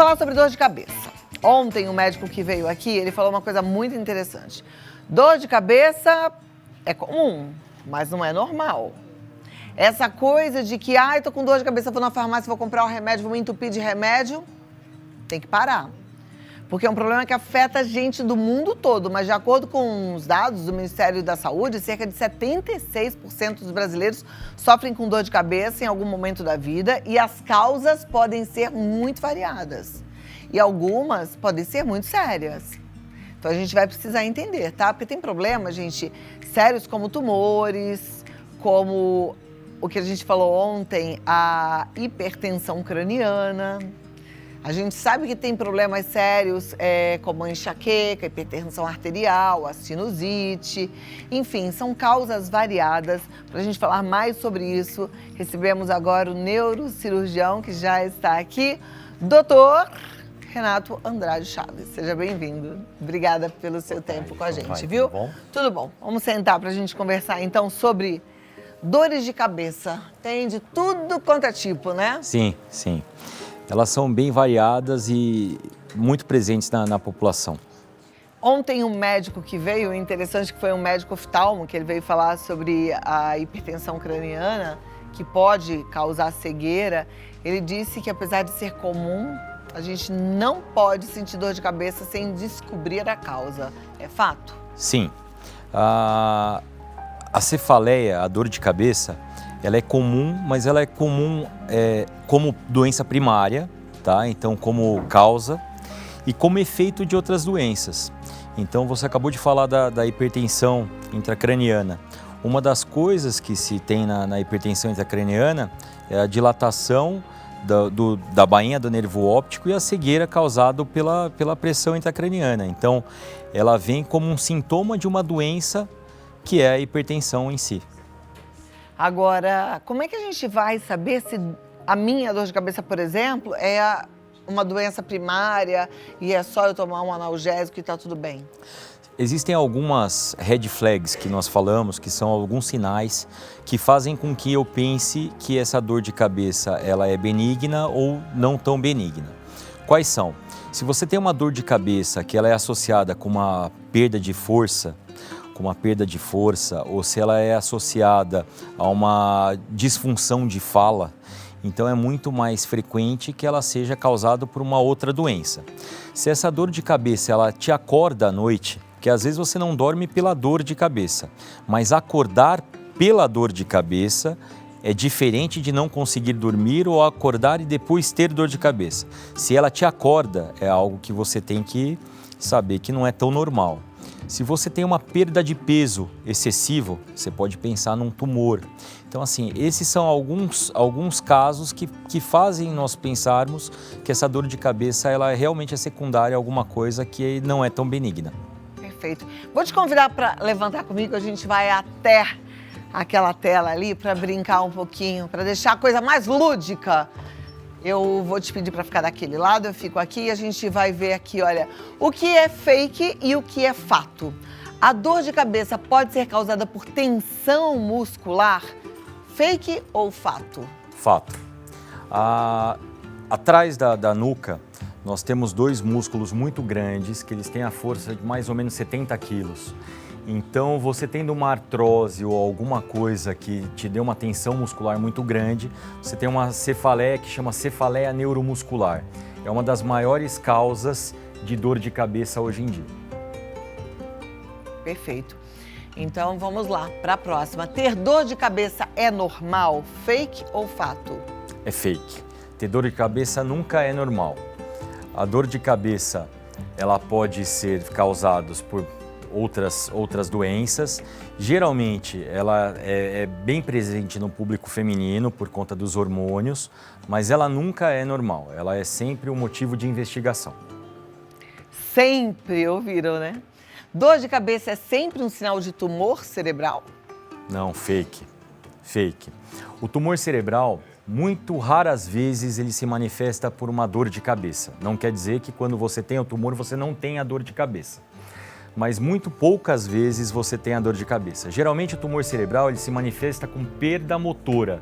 falar sobre dor de cabeça. Ontem, o médico que veio aqui, ele falou uma coisa muito interessante. Dor de cabeça é comum, mas não é normal. Essa coisa de que, eu tô com dor de cabeça, vou na farmácia, vou comprar um remédio, vou me entupir de remédio, tem que parar. Porque é um problema que afeta a gente do mundo todo, mas de acordo com os dados do Ministério da Saúde, cerca de 76% dos brasileiros sofrem com dor de cabeça em algum momento da vida e as causas podem ser muito variadas. E algumas podem ser muito sérias. Então a gente vai precisar entender, tá? Porque tem problemas, gente, sérios como tumores, como o que a gente falou ontem, a hipertensão craniana. A gente sabe que tem problemas sérios, como a enxaqueca, hipertensão arterial, a sinusite. Enfim, são causas variadas. Para a gente falar mais sobre isso, recebemos agora o neurocirurgião que já está aqui, doutor Renato Andrade Chaves. Seja bem-vindo. Obrigada pelo seu tempo com a gente, viu? Tudo bom? Tudo bom. Vamos sentar para a gente conversar, então, sobre dores de cabeça. Tem de tudo quanto é tipo, né? Sim, sim. Elas são bem variadas e muito presentes na população. Ontem um médico que veio, interessante que foi um médico oftalmo, que ele veio falar sobre a hipertensão craniana, que pode causar cegueira. Ele disse que apesar de ser comum, a gente não pode sentir dor de cabeça sem descobrir a causa. É fato? Sim. A cefaleia, a dor de cabeça, ela é comum, mas ela é comum como doença primária, tá? Então, como causa e como efeito de outras doenças. Então, você acabou de falar da hipertensão intracraniana. Uma das coisas que se tem na hipertensão intracraniana é a dilatação da bainha do nervo óptico e a cegueira causada pela pressão intracraniana. Então, ela vem como um sintoma de uma doença que é a hipertensão em si. Agora, como é que a gente vai saber se a minha dor de cabeça, por exemplo, é uma doença primária e é só eu tomar um analgésico e tá tudo bem? Existem algumas red flags que nós falamos, que são alguns sinais que fazem com que eu pense que essa dor de cabeça ela é benigna ou não tão benigna. Quais são? Se você tem uma dor de cabeça que ela é associada com uma perda de força, ou se ela é associada a uma disfunção de fala, então é muito mais frequente que ela seja causada por uma outra doença. Se essa dor de cabeça ela te acorda à noite, porque às vezes você não dorme pela dor de cabeça, mas acordar pela dor de cabeça é diferente de não conseguir dormir ou acordar e depois ter dor de cabeça. Se ela te acorda, é algo que você tem que saber que não é tão normal. Se você tem uma perda de peso excessivo, você pode pensar num tumor. Então, assim, esses são alguns casos que fazem nós pensarmos que essa dor de cabeça ela realmente é secundária a alguma coisa que não é tão benigna. Perfeito. Vou te convidar para levantar comigo, a gente vai até aquela tela ali para brincar um pouquinho, para deixar a coisa mais lúdica. Eu vou te pedir para ficar daquele lado, eu fico aqui e a gente vai ver aqui, olha, o que é fake e o que é fato. A dor de cabeça pode ser causada por tensão muscular? Fake ou fato? Fato. Atrás da nuca, nós temos dois músculos muito grandes, que eles têm a força de mais ou menos 70 quilos. Então, você tendo uma artrose ou alguma coisa que te dê uma tensão muscular muito grande, você tem uma cefaleia que chama cefaleia neuromuscular. É uma das maiores causas de dor de cabeça hoje em dia. Perfeito. Então, vamos lá para a próxima. Ter dor de cabeça é normal? Fake ou fato? É fake. Ter dor de cabeça nunca é normal. A dor de cabeça, ela pode ser causada por outras doenças. Geralmente, ela é bem presente no público feminino por conta dos hormônios, mas ela nunca é normal. Ela é sempre um motivo de investigação. Sempre ouviram, né? Dor de cabeça é sempre um sinal de tumor cerebral? Não, fake. Fake. O tumor cerebral, muito raras vezes, ele se manifesta por uma dor de cabeça. Não quer dizer que quando você tem o tumor, você não tem a dor de cabeça. Mas muito poucas vezes você tem a dor de cabeça. Geralmente o tumor cerebral ele se manifesta com perda motora.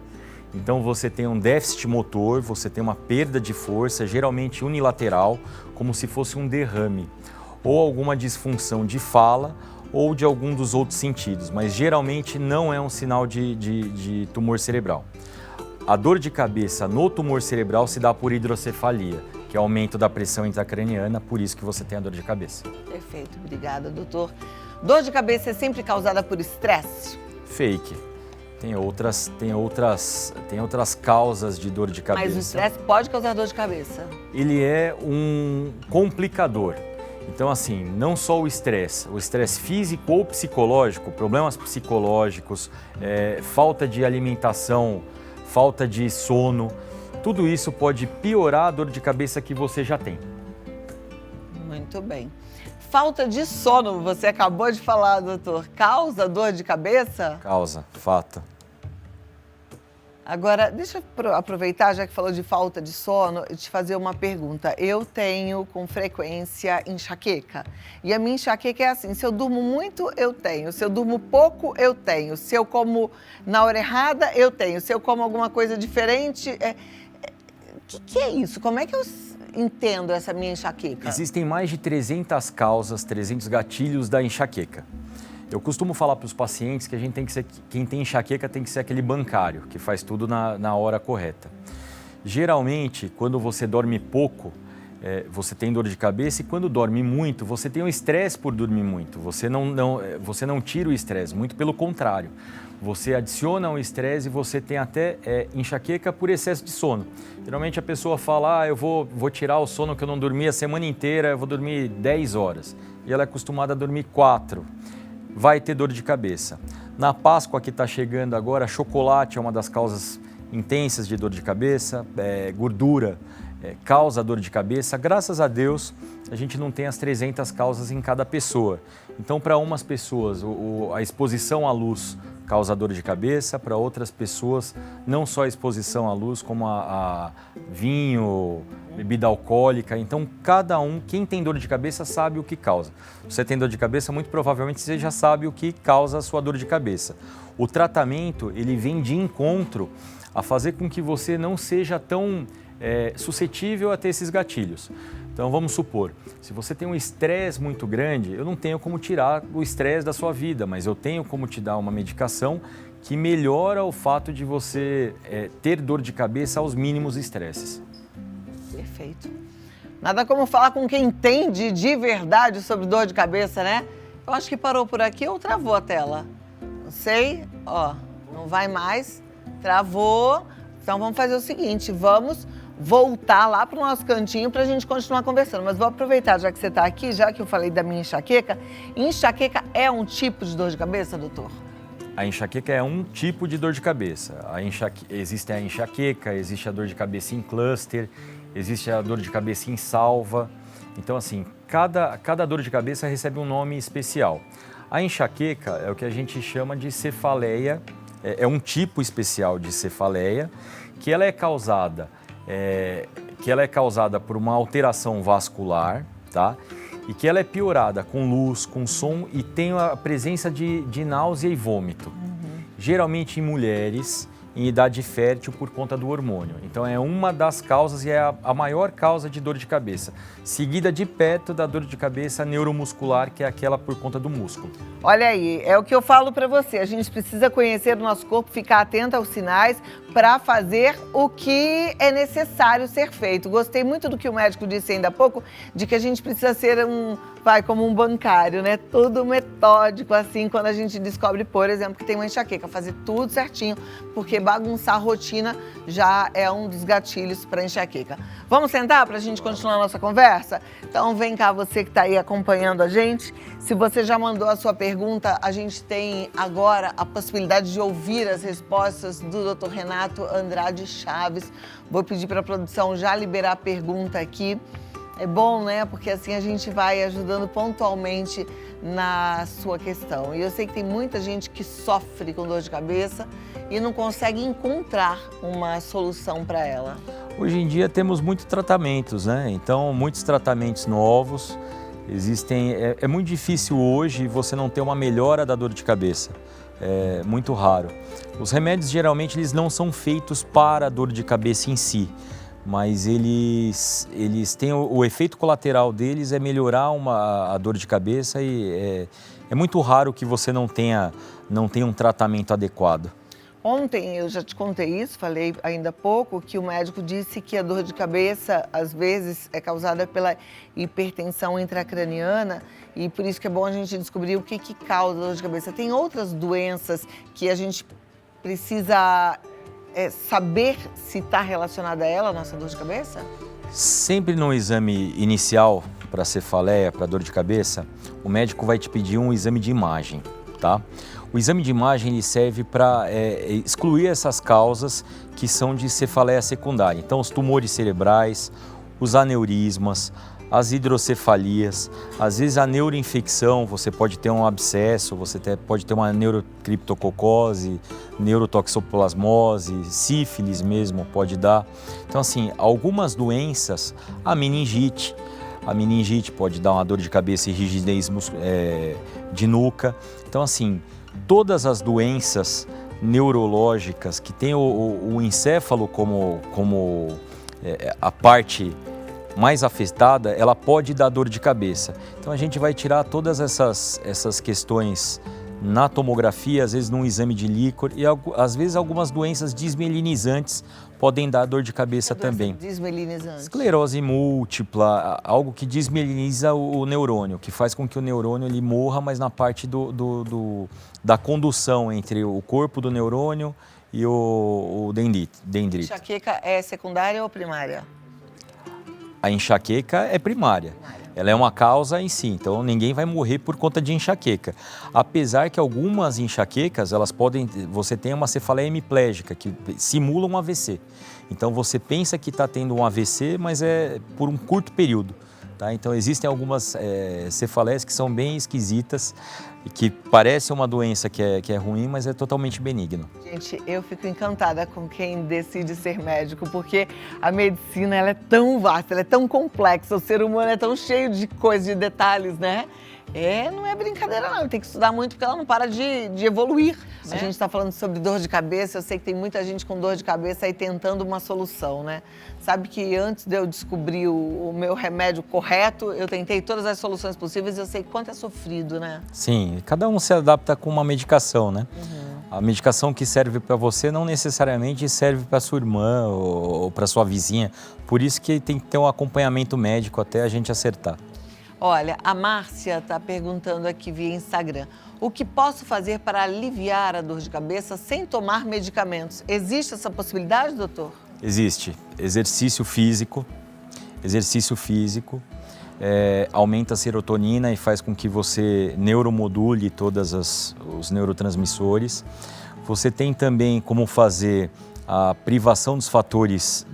Então você tem um déficit motor, você tem uma perda de força, geralmente unilateral, como se fosse um derrame, ou alguma disfunção de fala ou de algum dos outros sentidos, mas geralmente não é um sinal de tumor cerebral. A dor de cabeça no tumor cerebral se dá por hidrocefalia, que é aumento da pressão intracraniana, por isso que você tem a dor de cabeça. Perfeito, obrigada, doutor. Dor de cabeça é sempre causada por estresse? Fake. Tem outras causas de dor de cabeça. Mas o estresse pode causar dor de cabeça? Ele é um complicador. Então, assim, não só o estresse físico ou psicológico, problemas psicológicos, falta de alimentação, falta de sono, tudo isso pode piorar a dor de cabeça que você já tem. Muito bem. Falta de sono, você acabou de falar, doutor, causa dor de cabeça? Causa, fato. Agora, deixa eu aproveitar, já que falou de falta de sono, e te fazer uma pergunta. Eu tenho com frequência enxaqueca. E a minha enxaqueca é assim, se eu durmo muito, eu tenho. Se eu durmo pouco, eu tenho. Se eu como na hora errada, eu tenho. Se eu como alguma coisa diferente... que é isso? Como é que eu entendo essa minha enxaqueca? Existem mais de 300 causas, 300 gatilhos da enxaqueca. Eu costumo falar para os pacientes que quem tem enxaqueca tem que ser aquele bancário, que faz tudo na hora correta. Geralmente, quando você dorme pouco, você tem dor de cabeça, e quando dorme muito, você tem um estresse por dormir muito. Você não tira o estresse, muito pelo contrário. Você adiciona o estresse e você tem até enxaqueca por excesso de sono. Geralmente a pessoa fala, eu vou tirar o sono que eu não dormi a semana inteira, eu vou dormir 10 horas. E ela é acostumada a dormir 4. Vai ter dor de cabeça. Na Páscoa que está chegando agora, chocolate é uma das causas intensas de dor de cabeça, gordura causa dor de cabeça. Graças a Deus, a gente não tem as 300 causas em cada pessoa. Então, para umas pessoas, a exposição à luz causa dor de cabeça, para outras pessoas, não só a exposição à luz, como a vinho, bebida alcoólica. Então, cada um, quem tem dor de cabeça, sabe o que causa. Você tem dor de cabeça, muito provavelmente você já sabe o que causa a sua dor de cabeça. O tratamento, ele vem de encontro a fazer com que você não seja tão suscetível a ter esses gatilhos. Então, vamos supor, se você tem um estresse muito grande, eu não tenho como tirar o estresse da sua vida, mas eu tenho como te dar uma medicação que melhora o fato de você ter dor de cabeça aos mínimos estresses. Perfeito. Nada como falar com quem entende de verdade sobre dor de cabeça, né? Eu acho que parou por aqui ou travou a tela? Não sei, não vai mais, travou. Então, vamos fazer o seguinte, vamos voltar lá para o nosso cantinho para a gente continuar conversando. Mas vou aproveitar, já que você está aqui, já que eu falei da minha enxaqueca. Enxaqueca é um tipo de dor de cabeça, doutor? A enxaqueca é um tipo de dor de cabeça. Existe a enxaqueca, existe a dor de cabeça em cluster, existe a dor de cabeça em salva. Então, assim, cada dor de cabeça recebe um nome especial. A enxaqueca é o que a gente chama de cefaleia, é um tipo especial de cefaleia, que ela é causada por uma alteração vascular, tá? E que ela é piorada com luz, com som e tem a presença de náusea e vômito. Geralmente em mulheres em idade fértil por conta do hormônio. Então é uma das causas e é a maior causa de dor de cabeça, seguida de perto da dor de cabeça neuromuscular, que é aquela por conta do músculo. Olha aí, é o que eu falo para você, a gente precisa conhecer o nosso corpo, ficar atento aos sinais para fazer o que é necessário ser feito. Gostei muito do que o médico disse ainda há pouco, de que a gente precisa ser como um bancário, né? Tudo metódico, assim, quando a gente descobre, por exemplo, que tem uma enxaqueca, fazer tudo certinho, porque bagunçar a rotina já é um dos gatilhos para enxaqueca. Vamos sentar para a gente continuar a nossa conversa? Então vem cá, você que está aí acompanhando a gente. Se você já mandou a sua pergunta, a gente tem agora a possibilidade de ouvir as respostas do Dr. Renato Andrade Chaves. Vou pedir para a produção já liberar a pergunta aqui. É bom, né? Porque assim a gente vai ajudando pontualmente na sua questão. E eu sei que tem muita gente que sofre com dor de cabeça e não consegue encontrar uma solução para ela. Hoje em dia temos muitos tratamentos, né? Então, muitos tratamentos novos existem. É muito difícil hoje você não ter uma melhora da dor de cabeça. é muito raro. Os remédios geralmente eles não são feitos para a dor de cabeça em si, mas eles têm o efeito colateral deles é melhorar a dor de cabeça e é muito raro que você não tenha um tratamento adequado. Ontem eu já te contei isso, falei ainda há pouco, que o médico disse que a dor de cabeça, às vezes, é causada pela hipertensão intracraniana e por isso que é bom a gente descobrir o que causa a dor de cabeça. Tem outras doenças que a gente precisa saber se está relacionada a ela, a nossa dor de cabeça? Sempre no exame inicial para cefaleia, para dor de cabeça, o médico vai te pedir um exame de imagem, tá? O exame de imagem ele serve para excluir essas causas que são de cefaleia secundária. Então, os tumores cerebrais, os aneurismas, as hidrocefalias, às vezes a neuroinfecção, você pode ter um abscesso, você pode ter uma neurocriptococose, neurotoxoplasmose, sífilis mesmo pode dar. Então, assim, algumas doenças, a meningite pode dar uma dor de cabeça e rigidez de nuca. Então, assim, todas as doenças neurológicas que tem o encéfalo como a parte mais afetada, ela pode dar dor de cabeça. Então a gente vai tirar todas essas questões na tomografia, às vezes num exame de líquor e às vezes algumas doenças desmielinizantes podem dar dor de cabeça também. Desmielinizante. Esclerose múltipla, algo que desmieliniza o neurônio, que faz com que o neurônio ele morra, mas na parte da condução entre o corpo do neurônio e o dendrito. Enxaqueca é secundária ou primária? A enxaqueca é primária. Ela é uma causa em si, então ninguém vai morrer por conta de enxaqueca. Apesar que algumas enxaquecas, você tem uma cefaleia hemiplégica, que simula um AVC. Então você pensa que está tendo um AVC, mas é por um curto período. Tá? Então existem algumas cefaleias que são bem esquisitas, e que parece uma doença que é ruim, mas é totalmente benigno. Gente, eu fico encantada com quem decide ser médico, porque a medicina ela é tão vasta, ela é tão complexa, o ser humano é tão cheio de coisas, de detalhes, né? Não é brincadeira não, tem que estudar muito porque ela não para de evoluir. Né? A gente está falando sobre dor de cabeça, eu sei que tem muita gente com dor de cabeça aí tentando uma solução, né? Sabe que antes de eu descobrir o meu remédio correto, eu tentei todas as soluções possíveis e eu sei quanto é sofrido, né? Sim, cada um se adapta com uma medicação, né? Uhum. A medicação que serve para você não necessariamente serve para sua irmã ou para sua vizinha, por isso que tem que ter um acompanhamento médico até a gente acertar. Olha, a Márcia está perguntando aqui via Instagram. O que posso fazer para aliviar a dor de cabeça sem tomar medicamentos? Existe essa possibilidade, doutor? Existe. Exercício físico aumenta a serotonina e faz com que você neuromodule todos os neurotransmissores. Você tem também como fazer a privação dos fatores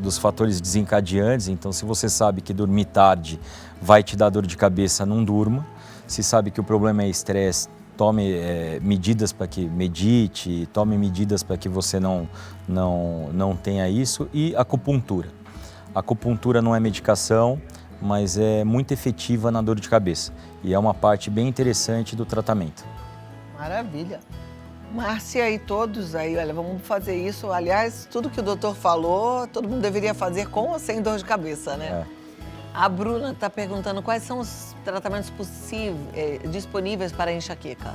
desencadeantes. Então, se você sabe que dormir tarde vai te dar dor de cabeça, não durma. Se sabe que o problema é estresse, tome medidas para que medite, tome medidas para que você não tenha isso. E acupuntura. A acupuntura não é medicação, mas é muito efetiva na dor de cabeça. E é uma parte bem interessante do tratamento. Maravilha. Márcia e todos aí, olha, vamos fazer isso. Aliás, tudo que o doutor falou, todo mundo deveria fazer com ou sem dor de cabeça, né? A Bruna está perguntando quais são os tratamentos disponíveis para a enxaqueca.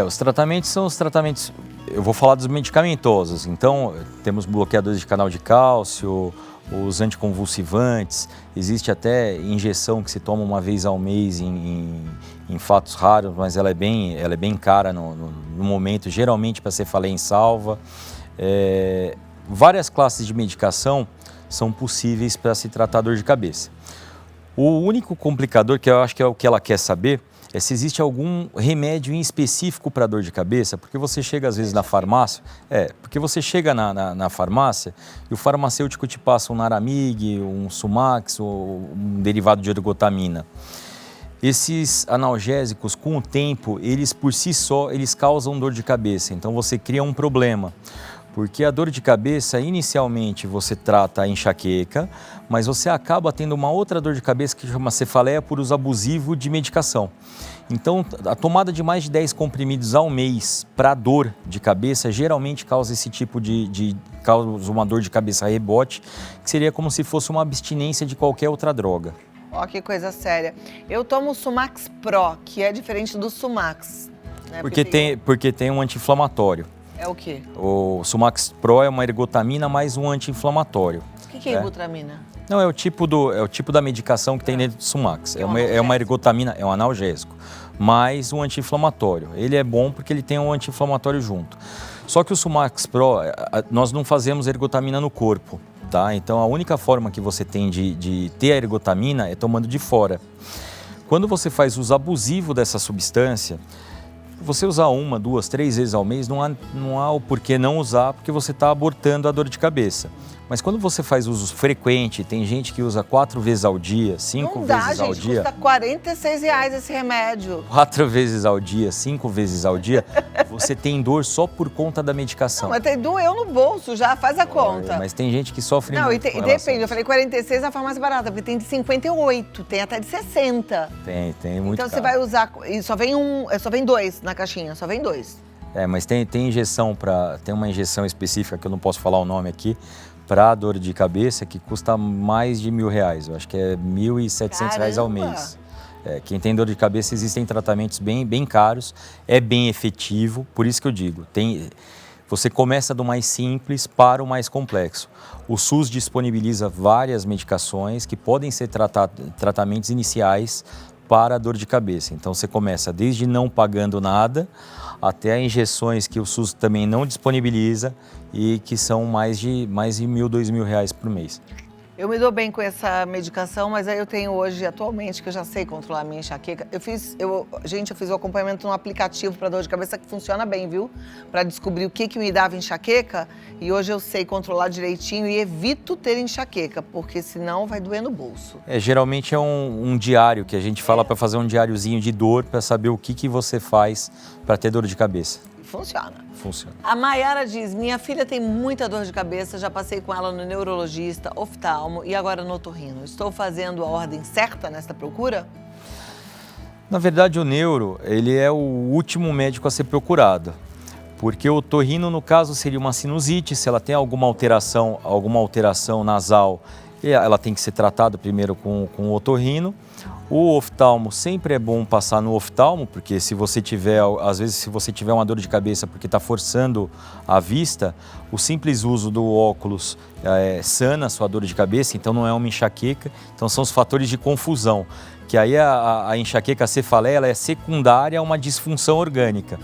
Os tratamentos são os tratamentos, eu vou falar dos medicamentosos. Então, temos bloqueadores de canal de cálcio, os anticonvulsivantes, existe até injeção que se toma uma vez ao mês em fatos raros, mas ela é bem cara no momento, geralmente para cefaleia em salva. Várias classes de medicação são possíveis para se tratar dor de cabeça. O único complicador, que eu acho que é o que ela quer saber, é se existe algum remédio em específico para dor de cabeça, porque você chega às vezes na farmácia, na farmácia e o farmacêutico te passa um Naramig, um Sumax ou um derivado de ergotamina. Esses analgésicos, com o tempo, eles por si só, eles causam dor de cabeça, então você cria um problema. Porque a dor de cabeça, inicialmente, você trata a enxaqueca, mas você acaba tendo uma outra dor de cabeça que chama cefaleia por uso abusivo de medicação. Então, a tomada de mais de 10 comprimidos ao mês para dor de cabeça geralmente causa esse tipo causa uma dor de cabeça a rebote, que seria como se fosse uma abstinência de qualquer outra droga. Ó, que coisa séria. Eu tomo o Sumax Pro, que é diferente do Sumax. Né? Porque tem um anti-inflamatório. É o quê? O Sumax Pro é uma ergotamina mais um anti-inflamatório. O que é ergotramina? Não, é o tipo da medicação que tem dentro do Sumax. É uma ergotamina, é um analgésico, mais um anti-inflamatório. Ele é bom porque ele tem um anti-inflamatório junto. Só que o Sumax Pro, nós não fazemos ergotamina no corpo, tá? Então a única forma que você tem de ter a ergotamina é tomando de fora. Quando você faz uso abusivo dessa substância, você usar 1, 2, 3 vezes ao mês, não há o porquê não usar, porque você está abortando a dor de cabeça. Mas quando você faz uso frequente, tem gente que usa 4 vezes ao dia, 5 vezes ao dia. Custa R$46 esse remédio. 4 vezes ao dia, 5 vezes ao dia, você tem dor só por conta da medicação. Não, mas doeu no bolso já, faz a conta. Mas tem gente que sofre muito. Não, e depende, eu falei 46 é a forma mais barata, porque tem de 58, tem até de 60. Tem muito. Então você vai usar, e só vem 2 na caixinha, só vem 2. Mas tem injeção tem uma injeção específica que eu não posso falar o nome aqui, para dor de cabeça, que custa mais de R$1.000. Eu acho que é R$1.700 ao mês. Quem tem dor de cabeça, existem tratamentos bem caros, é bem efetivo, por isso que eu digo, você começa do mais simples para o mais complexo. O SUS disponibiliza várias medicações que podem ser tratamentos iniciais para a dor de cabeça. Então você começa desde não pagando nada até injeções que o SUS também não disponibiliza e que são mais de R$1.000, R$2.000 por mês. Eu me dou bem com essa medicação, mas aí eu tenho hoje, atualmente, que eu já sei controlar a minha enxaqueca. Eu fiz o acompanhamento num aplicativo para dor de cabeça que funciona bem, viu? Para descobrir o que me dava enxaqueca. E hoje eu sei controlar direitinho e evito ter enxaqueca, porque senão vai doer no bolso. Geralmente é um diário que a gente fala para fazer um diáriozinho de dor, para saber o que você faz para ter dor de cabeça. Funciona. Funciona. A Mayara diz, minha filha tem muita dor de cabeça, já passei com ela no neurologista, oftalmo e agora no otorrino. Estou fazendo a ordem certa nesta procura? Na verdade, o neuro, ele é o último médico a ser procurado. Porque o otorrino, no caso, seria uma sinusite, se ela tem alguma alteração nasal, ela tem que ser tratada primeiro com o otorrino. O oftalmo, sempre é bom passar no oftalmo, porque às vezes se você tiver uma dor de cabeça porque está forçando a vista, o simples uso do óculos sana a sua dor de cabeça, então não é uma enxaqueca, então são os fatores de confusão, que aí a enxaqueca, a cefaleia, ela é secundária a uma disfunção orgânica.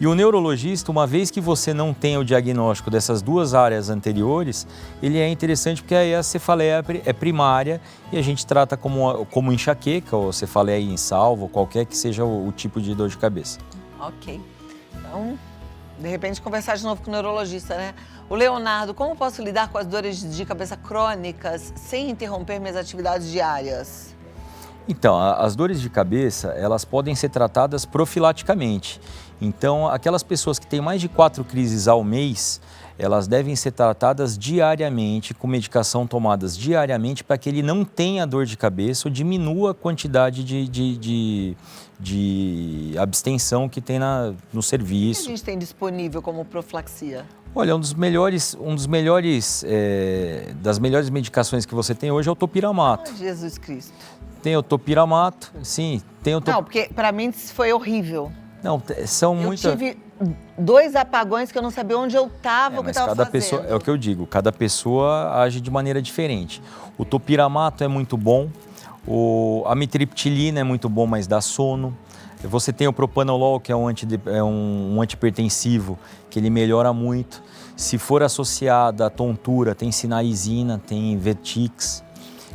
E o neurologista, uma vez que você não tem o diagnóstico dessas duas áreas anteriores, ele é interessante porque aí a cefaleia é primária e a gente trata como enxaqueca ou cefaleia insalvo, qualquer que seja o tipo de dor de cabeça. Ok. Então, de repente, conversar de novo com o neurologista, né? O Leonardo, como posso lidar com as dores de cabeça crônicas sem interromper minhas atividades diárias? Então, as dores de cabeça, elas podem ser tratadas profilaticamente. Então, aquelas pessoas que têm mais de 4 crises ao mês, elas devem ser tratadas diariamente, com medicação tomadas diariamente, para que ele não tenha dor de cabeça ou diminua a quantidade de abstenção que tem no serviço. O que a gente tem disponível como profilaxia? Olha, das melhores medicações que você tem hoje é o topiramato. Ai, Jesus Cristo. Tem o topiramato, sim, tem o Não, porque para mim foi horrível. Não, são muitas... Eu tive 2 apagões que eu não sabia onde eu estava, o que eu estava fazendo. Pessoa, é o que eu digo, cada pessoa age de maneira diferente. O topiramato é muito bom, a amitriptilina é muito bom, mas dá sono. Você tem o propanolol, que é um antihipertensivo, que ele melhora muito. Se for associada à tontura, tem sinalizina, tem Vertix.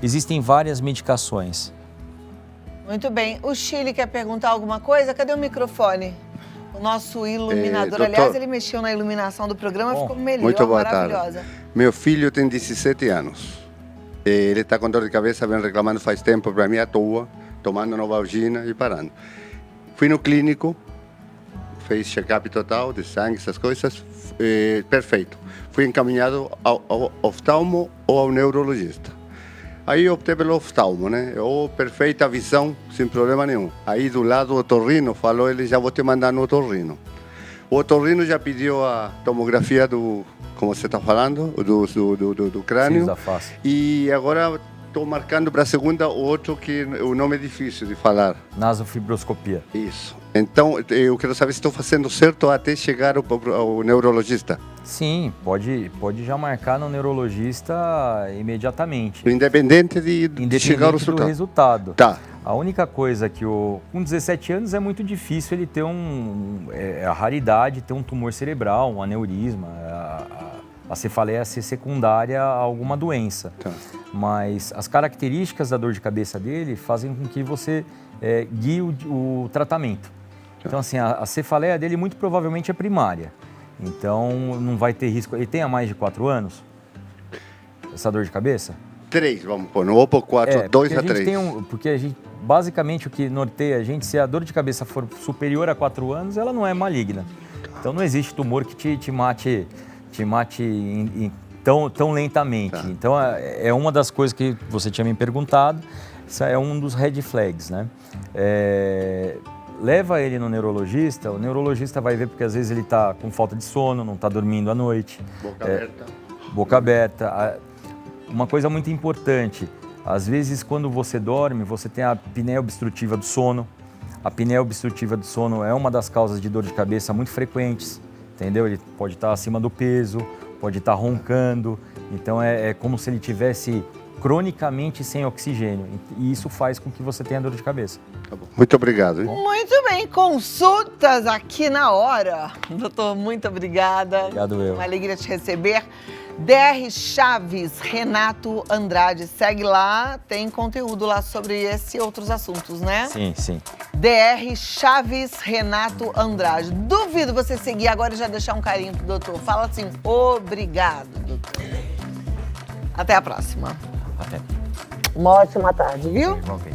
Existem várias medicações. Muito bem. O Chile quer perguntar alguma coisa? Cadê o microfone? O nosso iluminador. Doutor, aliás, ele mexeu na iluminação do programa, ficou melhor, muito boa maravilhosa. tarde. Meu filho tem 17 anos. Ele está com dor de cabeça, vem reclamando faz tempo para mim à toa, tomando Novalgina e parando. Fui no clínico, fez check-up total de sangue, essas coisas, perfeito. Fui encaminhado ao oftalmo ou ao neurologista. Aí optei pelo oftalmo, né? Perfeita visão, sem problema nenhum. Aí do lado o otorrino falou, ele já vou te mandar no otorrino. O otorrino já pediu a tomografia como você está falando, do crânio. Cílios da face. E agora estou marcando para a segunda outro que o nome é difícil de falar. Nasofibroscopia. Isso. Então, eu quero saber se estou fazendo certo até chegar ao neurologista. Sim, pode já marcar no neurologista imediatamente. Independente de chegar ao Do resultado. resultado. Tá. A única coisa que com 17 anos é muito difícil ele ter a raridade, ter um tumor cerebral, um aneurisma, a cefaleia ser secundária a alguma doença. Tá. Mas as características da dor de cabeça dele fazem com que você guie o tratamento. Então, assim, a cefaleia dele muito provavelmente é primária. Então, não vai ter risco. Ele tem há mais de 4 anos? Essa dor de cabeça? 3, vamos pôr. Não vou pôr 4, 2 a 3. Porque a gente, basicamente, o que norteia a gente, se a dor de cabeça for superior a 4 anos, ela não é maligna. Então, não existe tumor que te mate tão lentamente. Tá. Então, é uma das coisas que você tinha me perguntado. Isso é um dos red flags, né? Leva ele no neurologista, o neurologista vai ver porque às vezes ele está com falta de sono, não está dormindo à noite. Boca aberta. Boca aberta. Uma coisa muito importante, às vezes quando você dorme, você tem a apneia obstrutiva do sono. A apneia obstrutiva do sono é uma das causas de dor de cabeça muito frequentes, entendeu? Ele pode estar acima do peso, pode estar roncando, então é como se ele tivesse cronicamente sem oxigênio e isso faz com que você tenha dor de cabeça. Tá bom. Muito obrigado. Hein? Muito bem, consultas aqui na hora. Doutor, muito obrigada. Obrigado, eu. Uma alegria te receber. DR Chaves, Renato Andrade. Segue lá, tem conteúdo lá sobre esse e outros assuntos, né? Sim, sim. DR Chaves, Renato Andrade. Duvido você seguir agora e já deixar um carinho pro doutor. Fala assim, obrigado, doutor. Até a próxima. Até. Uma ótima tarde, viu? Igualmente.